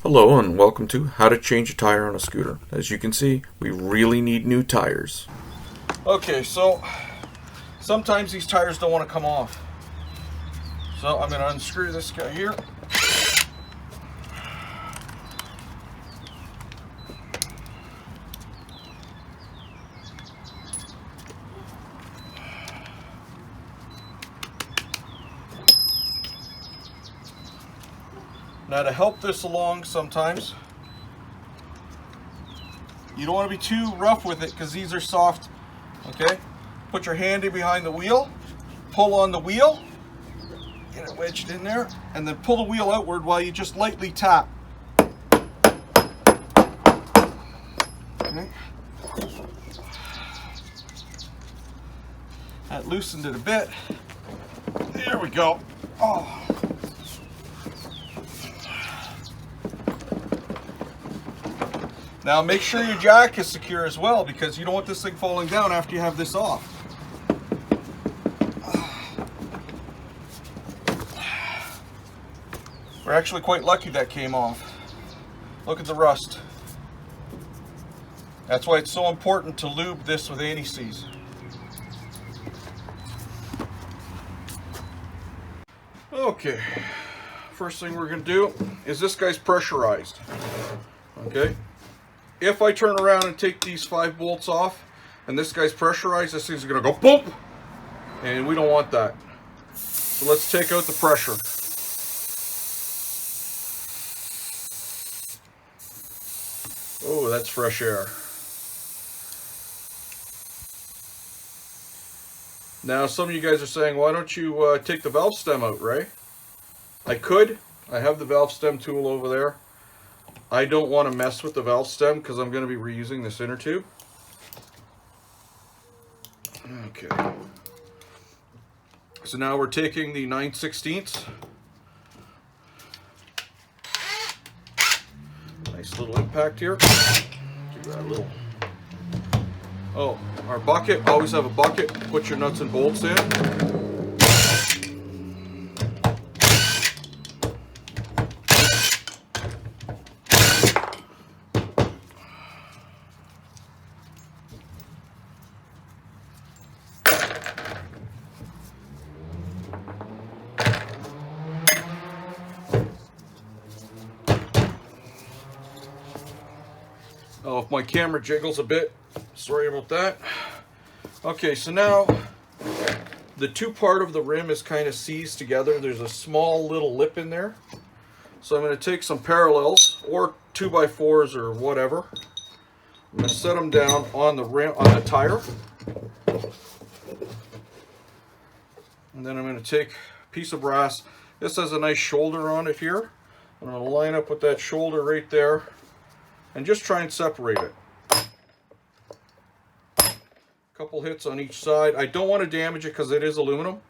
Hello and welcome to How to Change a Tire on a Scooter. As you can see, we really need new tires. Okay, so sometimes these tires don't want to come off. So I'm going to unscrew this guy here. Now to help this along sometimes, you don't want to be too rough with it because these are soft, okay? Put your hand in behind the wheel, pull on the wheel, get it wedged in there, and then pull the wheel outward while you just lightly tap. Okay. That loosened it a bit. There we go. Oh. Now make sure your jack is secure as well because you don't want this thing falling down after you have this off. We're actually quite lucky that came off. Look at the rust. That's why it's so important to lube this with anti-seize. Okay, first thing we're going to do is this guy's pressurized. Okay. If I turn around and take these 5 bolts off and this guy's pressurized, this thing's going to go boom, and we don't want that. So let's take out the pressure. Oh, that's fresh air. Now some of you guys are saying, why don't you take the valve stem out, Ray? I could. I have the valve stem tool over there. I don't want to mess with the valve stem because I'm going to be reusing this inner tube. Okay. So now we're taking the 9/16. Nice little impact here. Give that a little. Oh, our bucket. Always have a bucket. Put your nuts and bolts in. Oh, if my camera jiggles a bit, sorry about that. Okay, so now the two part of the rim is kind of seized together. There's a small little lip in there. So I'm going to take some parallels or 2x4s or whatever. I'm going to set them down on the rim, on the tire. And then I'm going to take a piece of brass. This has a nice shoulder on it here. I'm going to line up with that shoulder right there and just try and separate it. Couple hits on each side. I don't want to damage it because it is aluminum.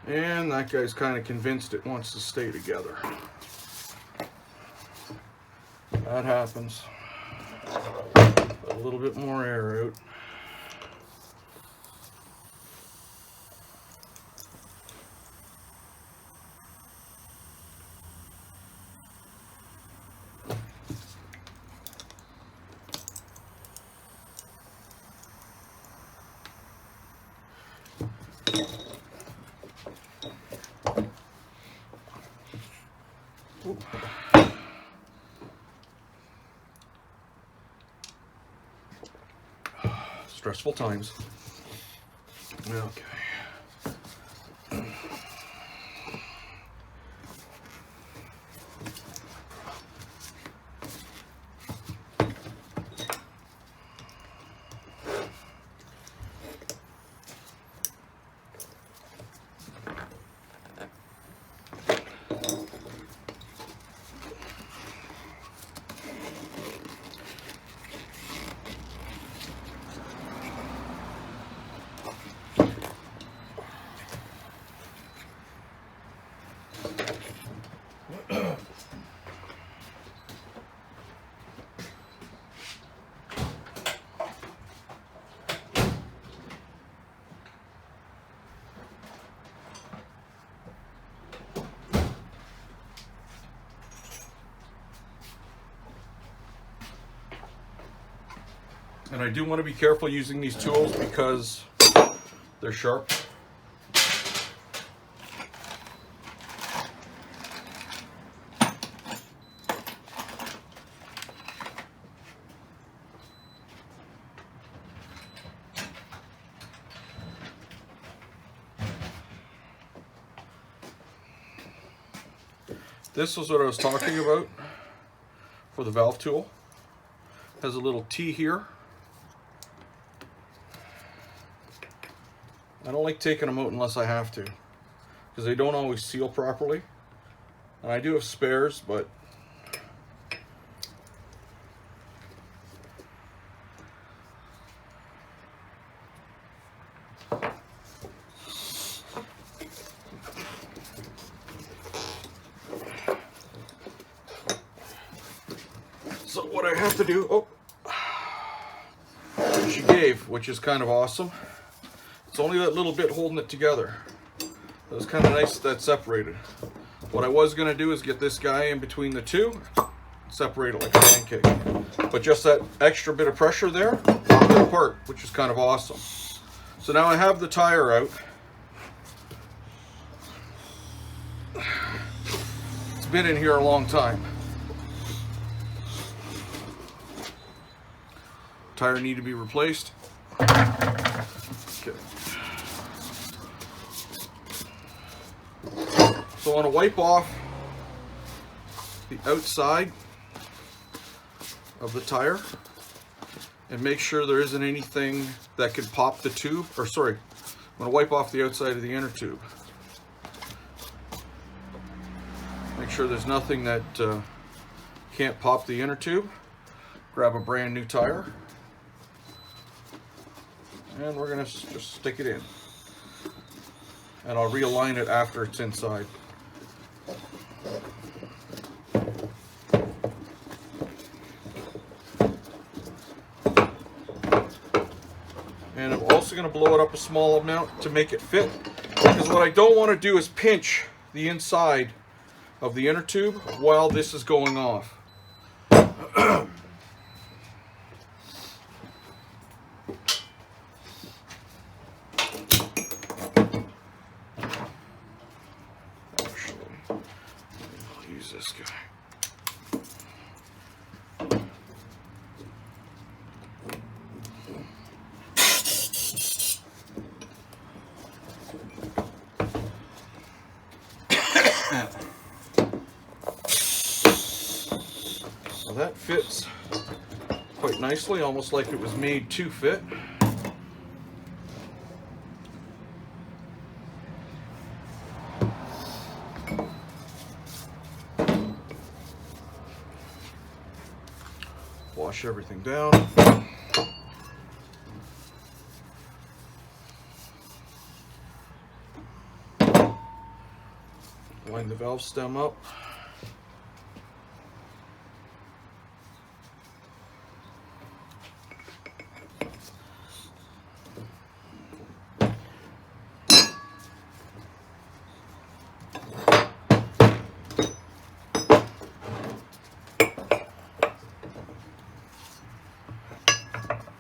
And that guy's kind of convinced it wants to stay together. That happens. Put a little bit more air out. Stressful times. Okay. And I do want to be careful using these tools because they're sharp. This was what I was talking about for the valve tool. It has a little T here. I don't like taking them out unless I have to, because they don't always seal properly. And I do have spares, but so what I have to do, she gave, which is kind of awesome. It's only that little bit holding it together. It was kind of nice that separated. What I was going to do is get this guy in between the two, separate it like a pancake. But just that extra bit of pressure there, knocked it apart, which is kind of awesome. So now I have the tire out. It's been in here a long time. Tire need to be replaced. Okay. So I want to wipe off the outside of the tire and make sure there isn't anything that could pop the tube, or sorry, I'm going to wipe off the outside of the inner tube. Make sure there's nothing that can't pop the inner tube. Grab a brand new tire and we're going to just stick it in. And I'll realign it after it's inside. And I'm also going to blow it up a small amount to make it fit, because what I don't want to do is pinch the inside of the inner tube while this is going off. This guy. Well, that fits quite nicely, almost like it was made to fit. Wash everything down. Line the valve stem up.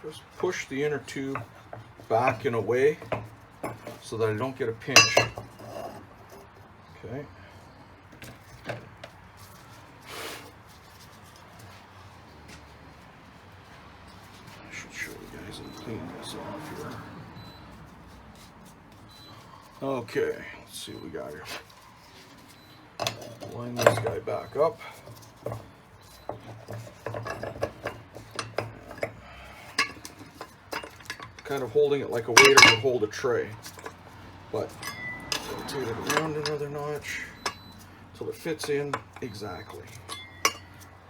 Just push the inner tube back and away so that I don't get a pinch. Okay. I should show you guys and clean this off here. Okay, let's see what we got here. Line this guy back up. Kind of holding it like a waiter would hold a tray, but rotate it around another notch until it fits in exactly.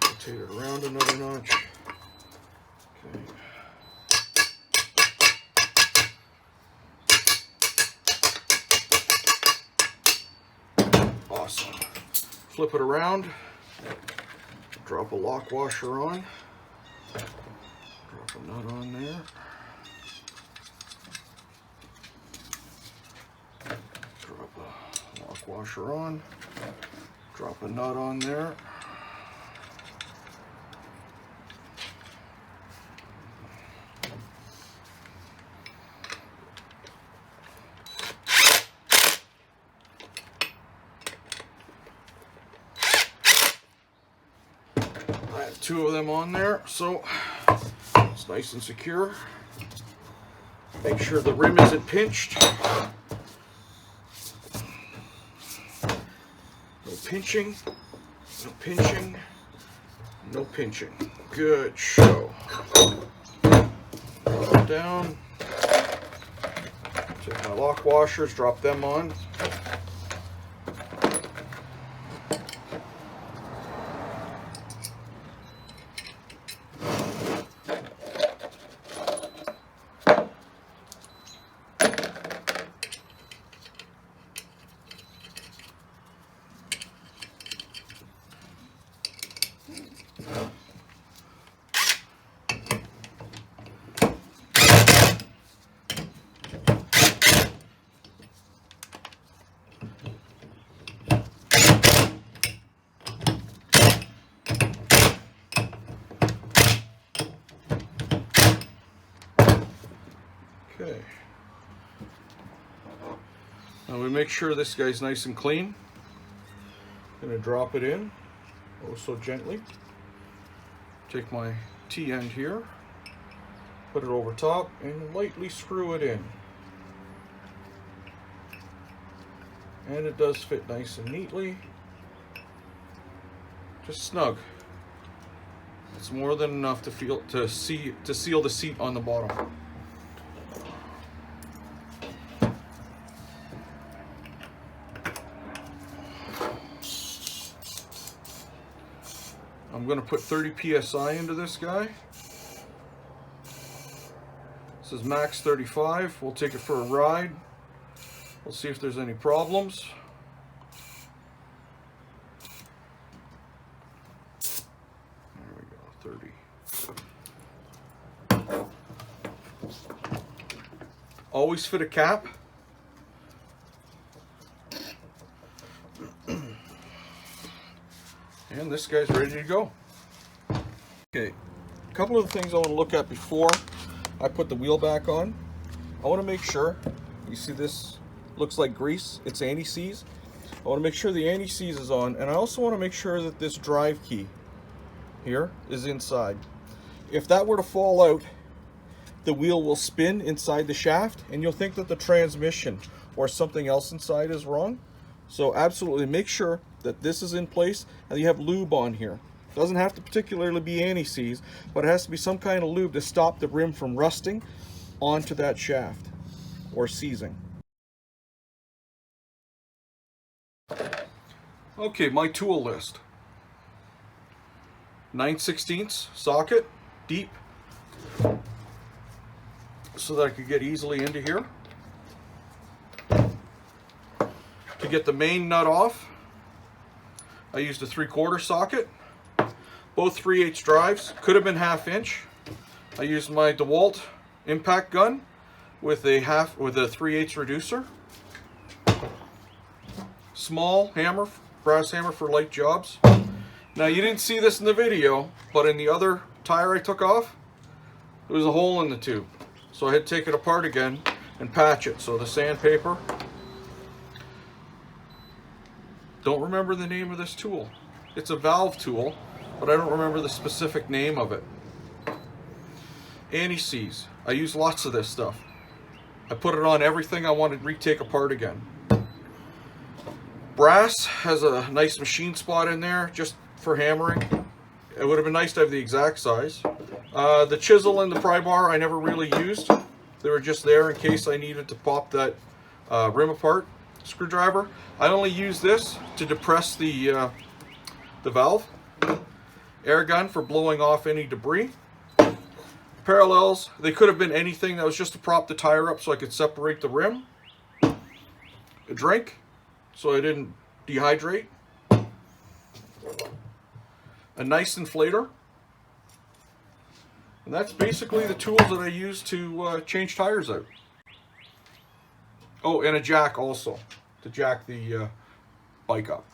Rotate it around another notch. Okay. Awesome. Flip it around. Drop a lock washer on. Drop a nut on there. Drop a lock washer on. Drop a nut on there. Got 2 of them on there, so it's nice and secure. Make sure the rim isn't pinched. No pinching, no pinching, no pinching. Good show. Drop down. Take my lock washers, drop them on. Okay. Now we make sure this guy's nice and clean. Gonna drop it in, oh so gently. Take my T-end here, put it over top, and lightly screw it in. And it does fit nice and neatly. Just snug. It's more than enough to seal the seat on the bottom. I'm going to put 30 psi into this guy. This is max 35. We'll take it for a ride. We'll see if there's any problems. There we go, 30. Always fit a cap. And this guy's ready to go. Okay, a couple of the things I want to look at before I put the wheel back on. I want to make sure, you see this looks like grease, it's anti-seize. I want to make sure the anti-seize is on, and I also want to make sure that this drive key here is inside. If that were to fall out, the wheel will spin inside the shaft, and you'll think that the transmission or something else inside is wrong. So absolutely make sure that this is in place and you have lube on here. It doesn't have to particularly be anti-seize, but it has to be some kind of lube to stop the rim from rusting onto that shaft or seizing. Okay, my tool list. 9/16 socket, deep, so that I could get easily into here. To get the main nut off, I used a 3/4 socket. Both 3/8 drives, could have been 1/2 inch. I used my DeWalt impact gun with a 3/8 reducer. Small hammer, brass hammer for light jobs. Now you didn't see this in the video, but in the other tire I took off, there was a hole in the tube. So I had to take it apart again and patch it. So the sandpaper. Don't remember the name of this tool. It's a valve tool, but I don't remember the specific name of it. Anti-seize. I use lots of this stuff. I put it on everything I want to retake apart again. Brass has a nice machine spot in there just for hammering. It would have been nice to have the exact size. The chisel and the pry bar I never really used. They were just there in case I needed to pop that rim apart. Screwdriver. I only use this to depress the valve. Air gun for blowing off any debris. Parallels. They could have been anything. That was just to prop the tire up so I could separate the rim. A drink so I didn't dehydrate. A nice inflator. And that's basically the tools that I use to change tires out. Oh, and a jack also to jack the bike up.